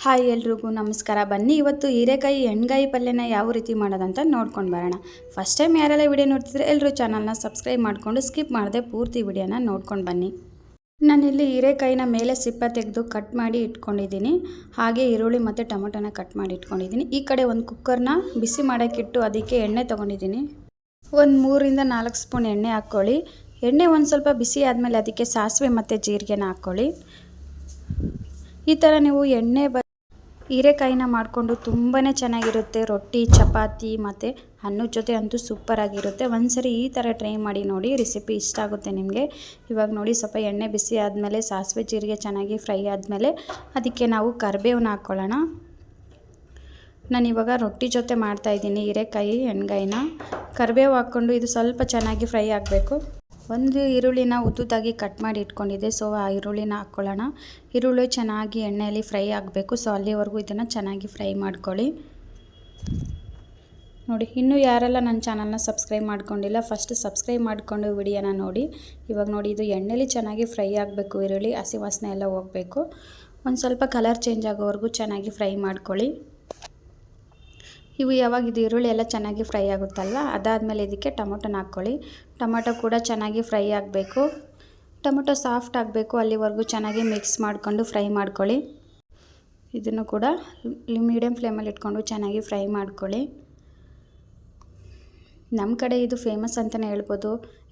Hi ಎಲ್ರಿಗೂ ನಮಸ್ಕಾರ. ಬನ್ನಿ ಇವತ್ತು ಹೀರೆಕಾಯಿ ಎಣ್ಗಾಯಿ ಪಲ್ಯನ ಯಾವ ರೀತಿ ಮಾಡೋದಂತ ನೋಡ್ಕೊಂಡು ಬರೋಣ. ಫಸ್ಟ್ ಟೈಮ್ ಯಾರೆಲ್ಲ ವಿಡಿಯೋ ನೋಡ್ತಿದ್ರೆ ಎಲ್ಲರೂ ಚಾನಲ್ನ ಸಬ್ಸ್ಕ್ರೈಬ್ ಮಾಡಿಕೊಂಡು ಸ್ಕಿಪ್ ಮಾಡದೆ ಪೂರ್ತಿ ವಿಡಿಯೋನ ನೋಡ್ಕೊಂಡು ಬನ್ನಿ. ನಾನಿಲ್ಲಿ ಹೀರೆಕಾಯಿನ ಮೇಲೆ ಸಿಪ್ಪೆ ತೆಗೆದು ಕಟ್ ಮಾಡಿ ಇಟ್ಕೊಂಡಿದ್ದೀನಿ. ಹಾಗೆ ಈರುಳ್ಳಿ ಮತ್ತು ಟೊಮೊಟೊನ ಕಟ್ ಮಾಡಿ ಇಟ್ಕೊಂಡಿದ್ದೀನಿ. ಈ ಕಡೆ ಒಂದು ಕುಕ್ಕರ್ನ ಬಿಸಿ ಮಾಡೋಕ್ಕಿಟ್ಟು ಅದಕ್ಕೆ ಎಣ್ಣೆ ತೊಗೊಂಡಿದ್ದೀನಿ. ಒಂದು 3ರಿಂದ 4 ಸ್ಪೂನ್ ಎಣ್ಣೆ ಹಾಕ್ಕೊಳ್ಳಿ. ಎಣ್ಣೆ ಒಂದು ಸ್ವಲ್ಪ ಬಿಸಿ ಆದಮೇಲೆ ಅದಕ್ಕೆ ಸಾಸಿವೆ ಮತ್ತು ಜೀರಿಗೆನ ಹಾಕ್ಕೊಳ್ಳಿ. ಈ ಥರ ನೀವು ಹೀರೆಕಾಯಿನ ಮಾಡಿಕೊಂಡು ತುಂಬಾ ಚೆನ್ನಾಗಿರುತ್ತೆ. ರೊಟ್ಟಿ, ಚಪಾತಿ ಮತ್ತು ಅನ್ನದ ಜೊತೆ ಅಂತೂ ಸೂಪರಾಗಿರುತ್ತೆ. ಒಂದ್ಸರಿ ಈ ಥರ ಟ್ರೈ ಮಾಡಿ ನೋಡಿ, ರೆಸಿಪಿ ಇಷ್ಟ ಆಗುತ್ತೆ ನಿಮಗೆ. ಇವಾಗ ನೋಡಿ, ಸ್ವಲ್ಪ ಎಣ್ಣೆ ಬಿಸಿ ಆದಮೇಲೆ ಸಾಸಿವೆ ಜೀರಿಗೆ ಚೆನ್ನಾಗಿ ಫ್ರೈ ಆದಮೇಲೆ ಅದಕ್ಕೆ ನಾವು ಕರಿಬೇವನ್ನ ಹಾಕ್ಕೊಳ್ಳೋಣ. ನಾನಿವಾಗ ರೊಟ್ಟಿ ಜೊತೆ ಮಾಡ್ತಾಯಿದ್ದೀನಿ ಹೀರೆಕಾಯಿ ಎಣ್ಗಾಯಿನ. ಕರಿಬೇವು ಹಾಕ್ಕೊಂಡು ಇದು ಸ್ವಲ್ಪ ಚೆನ್ನಾಗಿ ಫ್ರೈ ಆಗಬೇಕು. ಒಂದು ಈರುಳ್ಳಿನ ಉದ್ದುದಾಗಿ ಕಟ್ ಮಾಡಿ ಇಟ್ಕೊಂಡಿದ್ದೆ. ಸೊ ಆ ಈರುಳ್ಳಿನ ಹಾಕ್ಕೊಳ್ಳೋಣ. ಈರುಳ್ಳಿ ಚೆನ್ನಾಗಿ ಎಣ್ಣೆಯಲ್ಲಿ ಫ್ರೈ ಆಗಬೇಕು. ಸೊ ಅಲ್ಲಿವರೆಗೂ ಇದನ್ನು ಚೆನ್ನಾಗಿ ಫ್ರೈ ಮಾಡ್ಕೊಳ್ಳಿ. ನೋಡಿ, ಇನ್ನೂ ಯಾರೆಲ್ಲ ನನ್ನ ಚಾನಲ್ನ ಸಬ್ಸ್ಕ್ರೈಬ್ ಮಾಡ್ಕೊಂಡಿಲ್ಲ, ಫಸ್ಟ್ ಸಬ್ಸ್ಕ್ರೈಬ್ ಮಾಡಿಕೊಂಡು ವಿಡಿಯೋನ ನೋಡಿ. ಇವಾಗ ನೋಡಿ, ಇದು ಎಣ್ಣೆಲಿ ಚೆನ್ನಾಗಿ ಫ್ರೈ ಆಗಬೇಕು. ಈರುಳ್ಳಿ ಹಸಿ ವಾಸನೆ ಎಲ್ಲ ಹೋಗಬೇಕು. ಒಂದು ಸ್ವಲ್ಪ ಕಲರ್ ಚೇಂಜ್ ಆಗೋವರೆಗೂ ಚೆನ್ನಾಗಿ ಫ್ರೈ ಮಾಡ್ಕೊಳ್ಳಿ. ಯಾವಾಗ ಇದು ಈರುಳ್ಳಿ ಎಲ್ಲ ಚೆನ್ನಾಗಿ ಫ್ರೈ ಆಗುತ್ತಲ್ವ, ಅದಾದಮೇಲೆ ಇದಕ್ಕೆ ಟೊಮೊಟೊನ ಹಾಕ್ಕೊಳ್ಳಿ. ಟೊಮೊಟೊ ಕೂಡ ಚೆನ್ನಾಗಿ ಫ್ರೈ ಆಗಬೇಕು. ಟೊಮೊಟೊ ಸಾಫ್ಟ್ ಆಗಬೇಕು, ಅಲ್ಲಿವರೆಗೂ ಚೆನ್ನಾಗಿ ಮಿಕ್ಸ್ ಮಾಡಿಕೊಂಡು ಫ್ರೈ ಮಾಡ್ಕೊಳ್ಳಿ. ಇದನ್ನು ಕೂಡ ಮೀಡಿಯಮ್ ಫ್ಲೇಮಲ್ಲಿ ಇಟ್ಕೊಂಡು ಚೆನ್ನಾಗಿ ಫ್ರೈ ಮಾಡ್ಕೊಳ್ಳಿ. ನಮ್ಮ ಕಡೆ ಇದು ಫೇಮಸ್ ಅಂತಲೇ ಹೇಳ್ಬೋದು.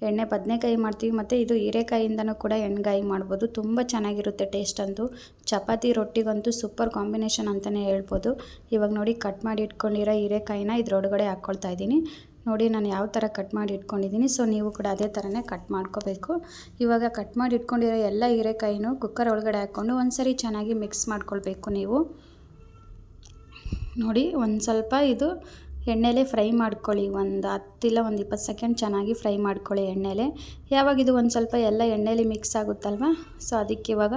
ಎಣ್ಣೆ ಬದನೆಕಾಯಿ ಮಾಡ್ತೀವಿ, ಮತ್ತು ಇದು ಹೀರೆಕಾಯಿಯಿಂದನೂ ಕೂಡ ಎಣ್ಗಾಯಿ ಮಾಡ್ಬೋದು. ತುಂಬ ಚೆನ್ನಾಗಿರುತ್ತೆ ಟೇಸ್ಟ್ ಅಂತೂ. ಚಪಾತಿ ರೊಟ್ಟಿಗಂತೂ ಸೂಪರ್ ಕಾಂಬಿನೇಷನ್ ಅಂತಲೇ ಹೇಳ್ಬೋದು. ಇವಾಗ ನೋಡಿ, ಕಟ್ ಮಾಡಿ ಇಟ್ಕೊಂಡಿರೋ ಹೀರೆಕಾಯಿನ ಇದ್ರೊಳಗಡೆ ಹಾಕ್ಕೊಳ್ತಾ ಇದ್ದೀನಿ. ನೋಡಿ, ನಾನು ಯಾವ ಥರ ಕಟ್ ಮಾಡಿ ಇಟ್ಕೊಂಡಿದ್ದೀನಿ. ಸೊ ನೀವು ಕೂಡ ಅದೇ ಥರನೇ ಕಟ್ ಮಾಡ್ಕೋಬೇಕು. ಇವಾಗ ಕಟ್ ಮಾಡಿ ಇಟ್ಕೊಂಡಿರೋ ಎಲ್ಲ ಹೀರೆಕಾಯಿನೂ ಕುಕ್ಕರ್ ಒಳಗಡೆ ಹಾಕ್ಕೊಂಡು ಒಂದ್ಸರಿ ಚೆನ್ನಾಗಿ ಮಿಕ್ಸ್ ಮಾಡ್ಕೊಳ್ಬೇಕು ನೀವು. ನೋಡಿ, ಒಂದು ಸ್ವಲ್ಪ ಇದು ಎಣ್ಣೆಲೇ ಫ್ರೈ ಮಾಡ್ಕೊಳ್ಳಿ. ಒಂದು 10 ಇಲ್ಲ 20 ಸೆಕೆಂಡ್ ಚೆನ್ನಾಗಿ ಫ್ರೈ ಮಾಡ್ಕೊಳ್ಳಿ ಎಣ್ಣೆಲೇ. ಯಾವಾಗ ಇದು ಒಂದು ಸ್ವಲ್ಪ ಎಲ್ಲ ಎಣ್ಣೆಲಿ ಮಿಕ್ಸ್ ಆಗುತ್ತಲ್ವ, ಸೊ ಅದಕ್ಕೆ ಇವಾಗ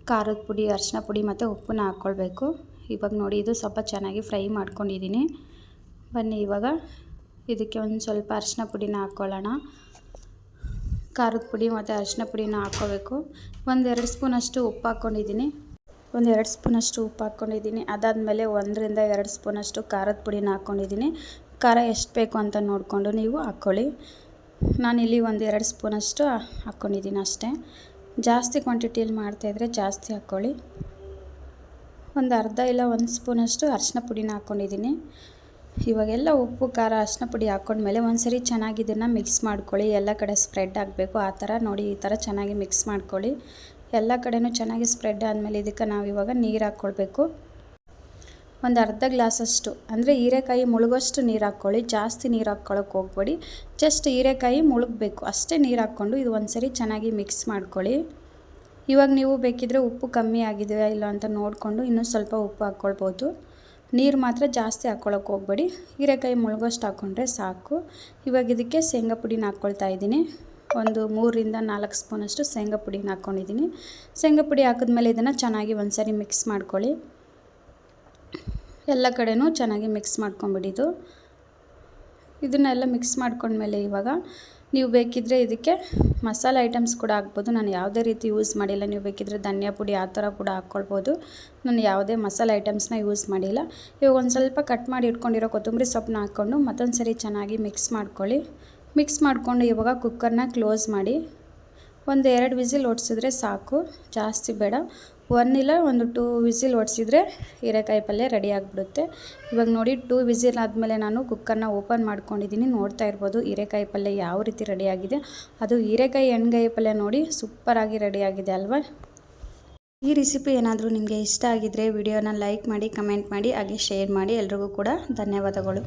ಖಾರದ ಪುಡಿ, ಅರಿಶಿನ ಪುಡಿ ಮತ್ತು ಉಪ್ಪನ್ನ ಹಾಕ್ಕೊಳ್ಬೇಕು. ಇವಾಗ ನೋಡಿ, ಇದು ಸ್ವಲ್ಪ ಚೆನ್ನಾಗಿ ಫ್ರೈ ಮಾಡ್ಕೊಂಡಿದ್ದೀನಿ. ಬನ್ನಿ, ಇವಾಗ ಇದಕ್ಕೆ ಒಂದು ಸ್ವಲ್ಪ ಅರಿಶಿನ ಪುಡಿನ ಹಾಕ್ಕೊಳ್ಳೋಣ. ಖಾರದ ಪುಡಿ ಮತ್ತು ಅರಿಶಿನ ಪುಡಿನ ಹಾಕ್ಕೋಬೇಕು. 1-2 ಸ್ಪೂನಷ್ಟು ಉಪ್ಪು ಹಾಕ್ಕೊಂಡಿದ್ದೀನಿ. 1-2 ಸ್ಪೂನಷ್ಟು ಉಪ್ಪು ಹಾಕ್ಕೊಂಡಿದ್ದೀನಿ. ಅದಾದಮೇಲೆ 1ರಿಂದ 2 ಸ್ಪೂನಷ್ಟು ಖಾರದ ಪುಡಿನ ಹಾಕ್ಕೊಂಡಿದ್ದೀನಿ. ಖಾರ ಎಷ್ಟು ಬೇಕು ಅಂತ ನೋಡಿಕೊಂಡು ನೀವು ಹಾಕ್ಕೊಳ್ಳಿ. ನಾನಿಲ್ಲಿ 1-2 ಸ್ಪೂನಷ್ಟು ಹಾಕ್ಕೊಂಡಿದ್ದೀನಿ ಅಷ್ಟೇ. ಜಾಸ್ತಿ ಕ್ವಾಂಟಿಟಿಯಲ್ಲಿ ಮಾಡ್ತಾಯಿದ್ರೆ ಜಾಸ್ತಿ ಹಾಕ್ಕೊಳ್ಳಿ. ಒಂದು ಅರ್ಧ ಇಲ್ಲ 1 ಸ್ಪೂನಷ್ಟು ಅರಿಶಿನ ಪುಡಿನ ಹಾಕ್ಕೊಂಡಿದ್ದೀನಿ. ಇವಾಗೆಲ್ಲ ಉಪ್ಪು, ಖಾರ, ಅರಿಶಿನ ಪುಡಿ ಹಾಕ್ಕೊಂಡ್ಮೇಲೆ ಒಂದ್ಸರಿ ಚೆನ್ನಾಗಿ ಇದನ್ನು ಮಿಕ್ಸ್ ಮಾಡ್ಕೊಳ್ಳಿ. ಎಲ್ಲ ಕಡೆ ಸ್ಪ್ರೆಡ್ ಆಗಬೇಕು. ಆ ಥರ ನೋಡಿ, ಈ ಥರ ಚೆನ್ನಾಗಿ ಮಿಕ್ಸ್ ಮಾಡ್ಕೊಳ್ಳಿ. ಎಲ್ಲ ಕಡೆನೂ ಚೆನ್ನಾಗಿ ಸ್ಪ್ರೆಡ್ ಆದಮೇಲೆ ಇದಕ್ಕೆ ನಾವು ಇವಾಗ ನೀರು ಹಾಕ್ಕೊಳ್ಬೇಕು. ಒಂದು ಅರ್ಧ ಗ್ಲಾಸಷ್ಟು, ಅಂದರೆ ಹೀರೆಕಾಯಿ ಮುಳುಗೋಷ್ಟು ನೀರು ಹಾಕ್ಕೊಳ್ಳಿ. ಜಾಸ್ತಿ ನೀರು ಹಾಕ್ಕೊಳ್ಳೋಕೆ ಹೋಗ್ಬೇಡಿ. ಜಸ್ಟ್ ಹೀರೆಕಾಯಿ ಮುಳುಗಬೇಕು ಅಷ್ಟೇ ನೀರು ಹಾಕ್ಕೊಂಡು ಇದು ಒಂದ್ಸರಿ ಚೆನ್ನಾಗಿ ಮಿಕ್ಸ್ ಮಾಡ್ಕೊಳ್ಳಿ. ಇವಾಗ ನೀವು ಬೇಕಿದ್ರೆ ಉಪ್ಪು ಕಮ್ಮಿ ಆಗಿದೆಯಾ ಇಲ್ಲ ಅಂತ ನೋಡಿಕೊಂಡು ಇನ್ನೂ ಸ್ವಲ್ಪ ಉಪ್ಪು ಹಾಕ್ಕೊಳ್ಬೋದು. ನೀರು ಮಾತ್ರ ಜಾಸ್ತಿ ಹಾಕ್ಕೊಳ್ಳೋಕೆ ಹೋಗ್ಬೇಡಿ. ಹೀರೆಕಾಯಿ ಮುಳುಗೋಷ್ಟು ಹಾಕ್ಕೊಂಡ್ರೆ ಸಾಕು. ಇವಾಗ ಇದಕ್ಕೆ ಶೇಂಗಾ ಪುಡಿನ ಹಾಕ್ಕೊಳ್ತಾ ಇದ್ದೀನಿ. ಒಂದು 3ರಿಂದ 4 ಸ್ಪೂನಷ್ಟು ಶೇಂಗಾ ಪುಡಿನ ಹಾಕ್ಕೊಂಡಿದ್ದೀನಿ. ಶೇಂಗಾ ಪುಡಿ ಹಾಕಿದ್ಮೇಲೆ ಇದನ್ನು ಚೆನ್ನಾಗಿ ಒಂದ್ಸರಿ ಮಿಕ್ಸ್ ಮಾಡ್ಕೊಳ್ಳಿ. ಎಲ್ಲ ಕಡೆನೂ ಚೆನ್ನಾಗಿ ಮಿಕ್ಸ್ ಮಾಡ್ಕೊಂಬಿಡಿದು. ಇದನ್ನೆಲ್ಲ ಮಿಕ್ಸ್ ಮಾಡ್ಕೊಂಡ್ಮೇಲೆ ಇವಾಗ ನೀವು ಬೇಕಿದ್ದರೆ ಇದಕ್ಕೆ ಮಸಾಲೆ ಐಟಮ್ಸ್ ಕೂಡ ಹಾಕ್ಬೋದು. ನಾನು ಯಾವುದೇ ರೀತಿ ಯೂಸ್ ಮಾಡಿಲ್ಲ. ನೀವು ಬೇಕಿದ್ದರೆ ಧನಿಯಾ ಪುಡಿ ಆ ಥರ ಕೂಡ ಹಾಕ್ಕೊಳ್ಬೋದು. ನಾನು ಯಾವುದೇ ಮಸಾಲೆ ಐಟಮ್ಸ್ನ ಯೂಸ್ ಮಾಡಿಲ್ಲ. ಇವಾಗ ಒಂದು ಸ್ವಲ್ಪ ಕಟ್ ಮಾಡಿ ಇಟ್ಕೊಂಡಿರೋ ಕೊತ್ತಂಬರಿ ಸೊಪ್ಪನ್ನ ಹಾಕ್ಕೊಂಡು ಮತ್ತೊಂದು ಸರಿ ಚೆನ್ನಾಗಿ ಮಿಕ್ಸ್ ಮಾಡ್ಕೊಳ್ಳಿ. ಮಿಕ್ಸ್ ಮಾಡಿಕೊಂಡು ಇವಾಗ ಕುಕ್ಕರ್ನ ಕ್ಲೋಸ್ ಮಾಡಿ 1-2 ವಿಸಿಲ್ ಹೊಡ್ಸಿದ್ರೆ ಸಾಕು, ಜಾಸ್ತಿ ಬೇಡ. 1 ಇಲ್ಲ 2 ವಿಸಿಲ್ ಹೊಡ್ಸಿದ್ರೆ ಹೀರೆಕಾಯಿ ಪಲ್ಯ ರೆಡಿ ಆಗಿಬಿಡುತ್ತೆ. ಇವಾಗ ನೋಡಿ, 2 ವಿಸಿಲ್ ಆದಮೇಲೆ ನಾನು ಕುಕ್ಕರ್ನ ಓಪನ್ ಮಾಡ್ಕೊಂಡಿದ್ದೀನಿ. ನೋಡ್ತಾ ಇರ್ಬೋದು ಹೀರೆಕಾಯಿ ಪಲ್ಯ ಯಾವ ರೀತಿ ರೆಡಿಯಾಗಿದೆ. ಅದು ಹೀರೆಕಾಯಿ ಎಣ್ಗಾಯಿ ಪಲ್ಯ ನೋಡಿ ಸೂಪರಾಗಿ ರೆಡಿಯಾಗಿದೆ ಅಲ್ವಾ. ಈ ರೆಸಿಪಿ ಏನಾದರೂ ನಿಮಗೆ ಇಷ್ಟ ಆಗಿದ್ದರೆ ವಿಡಿಯೋನ ಲೈಕ್ ಮಾಡಿ, ಕಮೆಂಟ್ ಮಾಡಿ, ಹಾಗೆ ಶೇರ್ ಮಾಡಿ. ಎಲ್ರಿಗೂ ಕೂಡ ಧನ್ಯವಾದಗಳು.